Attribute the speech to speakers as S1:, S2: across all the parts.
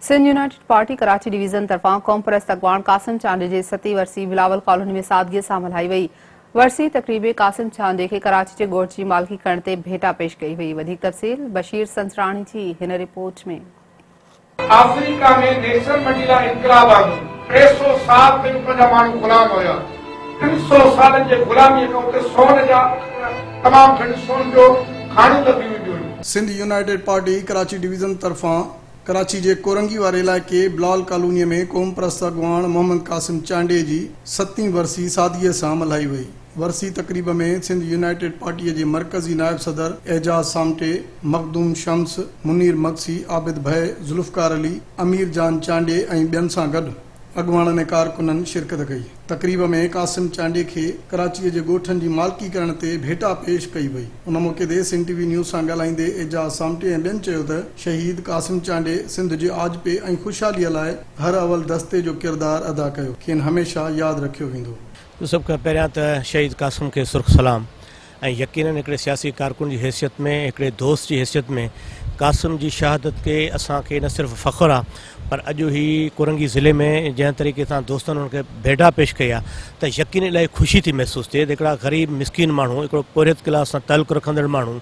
S1: Sindh United Party Karachi division तरफां क़ौम परस्त अॻवान क़ासिम चांडे जे 7वीं वरसी बिलावल कॉलोनी में सादगी सां मल्हाई वई। वरसी तक़रीब क़ासिम चांडे के कराची जे ॻोठ जी मालिकी करण ते भेटा पेश कई वई। वधीक तफ़सील बशीर संसराणी जी हिन रिपोर्ट में।
S2: अफ्रीका में नेशन मंडीला इनकलाब आयो 300 साल में पंजा माण्हू गुलाम हुया। 300 सालनि जे गुलामी खां उते सोन जा तमाम घणी सोन जो खाणियूं लॻी वेंदियूं आहिनि।
S3: सिंध यूनाइटेड पार्टी कराची डिवीजन तरफां कराची जे कोरंगी वारे इलाइक़े बिलावल कॉलोनी में क़ौम परस्त अॻवान मोहम्मद क़ासिम चांडे जी 7वीं वरसी सादगीअ सां मल्हाई वई। वरसी तक़रीब में सिंध यूनाइटेड पार्टी जे मरकज़ी नायब सदर एजाज सामटे, मखदूम शम्स, मुनीर मक्सी, आबिद भय, जुल्फकार अली, अमीर जान चांडे ऐं ॿियनि सां गॾु अॻवाननि ऐं कारकुननि शिरकत कई। तक़रीब में क़ासिम चांडे खे कराचीअ जे ॻोठनि जी मालिकी करण ते भेटा पेश कई वई। उन मौक़े ते सिंध टीवी न्यूज़ सां ॻाल्हाईंदे एजाज सामटे ऐं ॿियनि चयो त शहीद क़ासिम चांडे सिंध जे आजपे ऐं ख़ुशहालीअ लाइ हर अवल दस्ते जो किरदारु अदा कयो, खेनि हमेशह यादि रखियो वेंदो।
S4: सभ खां पहिरियां त शहीद क़ासिम खे सुर्ख सलाम ऐं यकीनन हिकिड़े सियासी कारकुन जी हैसियत में, हिकिड़े दोस्त जी हैसियत में क़ासिम जी शहादत के असांखे न सिर्फ़ु फ़ख़्रु आहे पर अॼु ही कोरंगी ज़िले में जंहिं तरीक़े सां दोस्तनि उनखे भेटा पेश कई आहे त यकीन इलाही ख़ुशी थी महसूसु थिए। हिकिड़ा ग़रीब मिसकिन माण्हू, हिकिड़ो पोरियत क्लास सां ताल्लुक़ु रखंदड़ माण्हू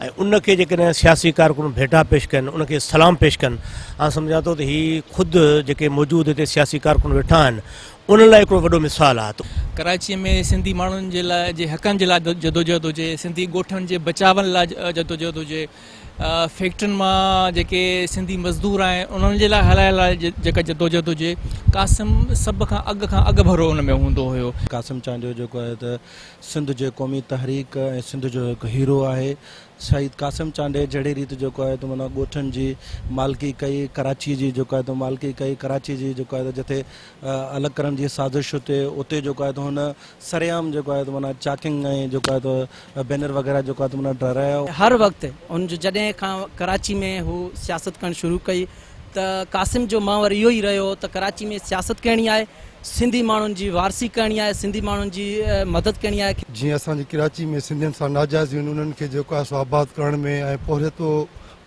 S4: ऐं उनखे जेकॾहिं सियासी कारकुन भेटा पेश कनि, उनखे सलाम पेश कनि, मां सम्झां थो त हीअ ख़ुदि जेके मौजूदु हिते सियासी कारकुन वेठा आहिनि उन लाइ हिकिड़ो वॾो मिसाल आहे।
S5: कराची में सिंधी माण्हुनि जे लाइ जे हक़नि जे लाइ जदोजहद हुजे, सिंधी ॻोठनि जे बचावनि लाइ जदोजहद हुजे, फैक्ट्रियुनि मां जेके सिंधी मज़दूर आहिनि उन्हनि जे लाइ हलाइण लाइ जेका जदोजहद हुजे, क़ासिम सभ खां अॻु भरो उन में हूंदो हुयो।
S6: क़ासिम चांडियो जेको आहे त सिंध जे क़ौमी तहरीक ऐं सिंध जो हिकु हीरो आहे। शहीद क़ासिम चांडे जहिड़ी रीति जेको आहे त माना ॻोठनि जी मालिकी कई, कराची जी जेको आहे त मालिकी कई, कराची जी जेको आहे त जिथे अलॻि करण जी साज़िश हुते उते जेको आहे त हुन सरेआम जेको आहे त माना चाकिंग ऐं जेको आहे त बैनर वग़ैरह जेको आहे त माना डरायो।
S7: हर वक़्तु उन जो जॾहिं खां कराची में हू सियासत करणु शुरू कई त क़ासिम जो माहौर इहो ई रहियो त कराची में सियासत करणी आहे, सिंधी माण्हुनि जी वारसी करणी आहे, सिंधी माण्हुनि जी मदद करणी आहे।
S8: जीअं असांजी कराची में सिंधियुनि सां नाजाइज़ आहिनि उन्हनि खे जेको आहे सो आबाद करण में ऐं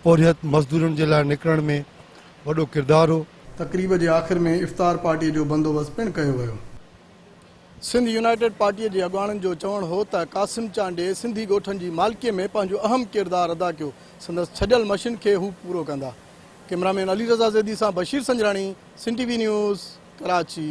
S8: पोरियत मज़दूरनि जे लाइ निकिरण में वॾो किरदारु हो।
S3: तक़रीब जे आख़िर में इफ़्तार पार्टीअ जो बंदोबस्तु पिणु कयो वियो। सिंध यूनाइटेड पार्टीअ जे अॻवाननि जो चवणु हो त क़ासिम चांडे सिंधी ॻोठनि जी मालिकीअ में पंहिंजो अहम किरदारु अदा कयो, संदसि छॾियल मशीन खे हू पूरो कंदा। कैमरामैन अली रज़ा ज़ैदी सां बशीर संजराणी, सिंध टीवी न्यूज़, कराची।